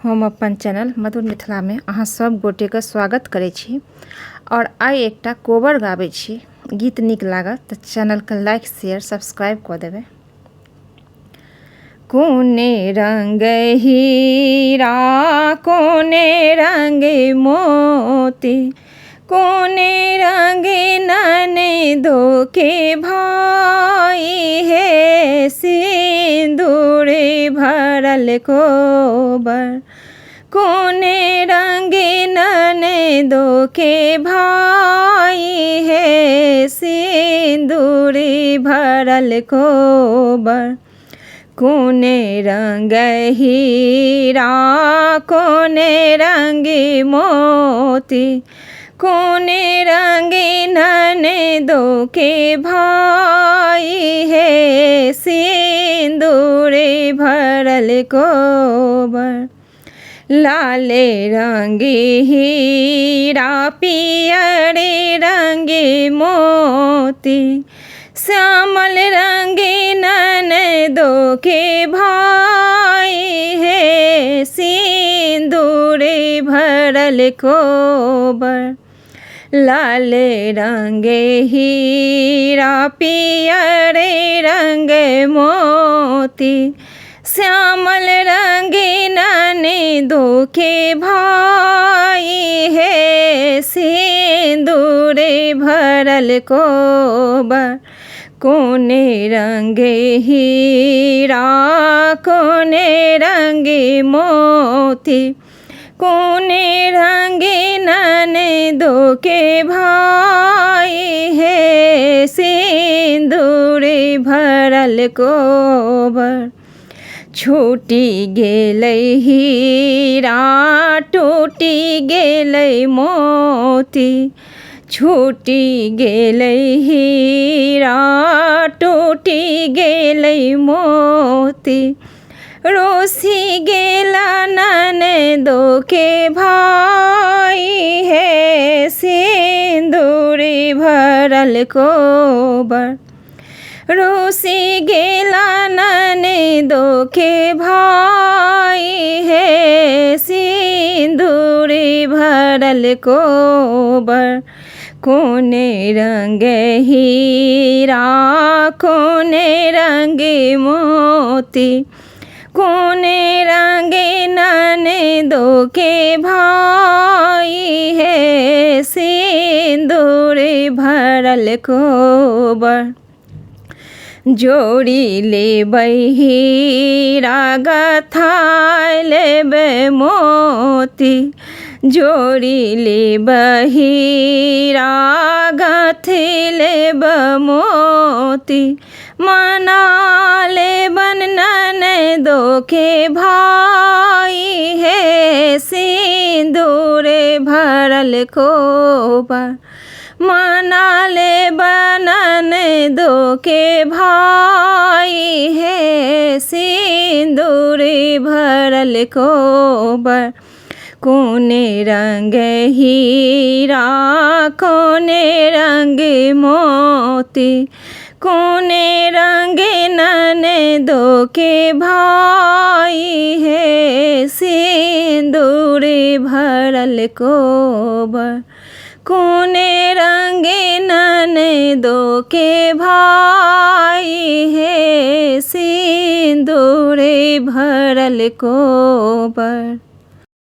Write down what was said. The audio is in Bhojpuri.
हम अपन चैनल मधुर मिथिला में अहाँ सब गोटे के स्वागत करै छी और आइ एकटा कोबर गाबै छी। गीत नीक लागत तऽ चैनल के लाइक शेयर सब्सक्राइब कऽ देबै। कोने रंग हीरा कोने रंग मोती कोने रंग ननदो के भाई है सिंदूर भरल कोबर कोने रंग ननदो के भाई है सिंदूर भरल कोबर कोने रंग हीरा कोने रंग मोती कोने रंग ननदो के भाई है सिंदूर भरल कोबर लाले रंग हीरा पियरे रंग मोती श्यामल रंग ननदो के भाई है सिंदूर भरल कोबर लाल रंग हीरा पियरे रंग मोती श्यामल रंग ननदो के भाई है सिंदूर भरल कोबर कोने रंग हीरा कोने रंग मोती कोने रंग ननदो के भाई है सिंदूर भरल कोबर छूटी गेलै हीरा टूटी गेलै मोती छूटी गेलै हीरा टूटी गेलै मोती रोसी गेला ननदो के भाई है सिंदूर भरल कोबर रोसी गेला ननदो के भाई है सिंदूर भरल कोबर कोने रंग हीरा कोने रंग मोती कोने रंग ननदो के भाई है सिंदूर भरल कोबर जोड़ी लेबै हीरा गथाय लेबै मोती जोड़ी लेबै हीरा गथी लेबै मोती मना लेबन ननदो के भाई है सिंदूर भरल कोबर मना लेबन ननदो के भाई है सिंदूर भरल कोबर कोने रंग हीरा कोने रंग मोती कोने रंग ननदो के भाई है सिंदूर भरल कोबर कोने रंग ननदो के भाई है सिंदूर भरल कोबर।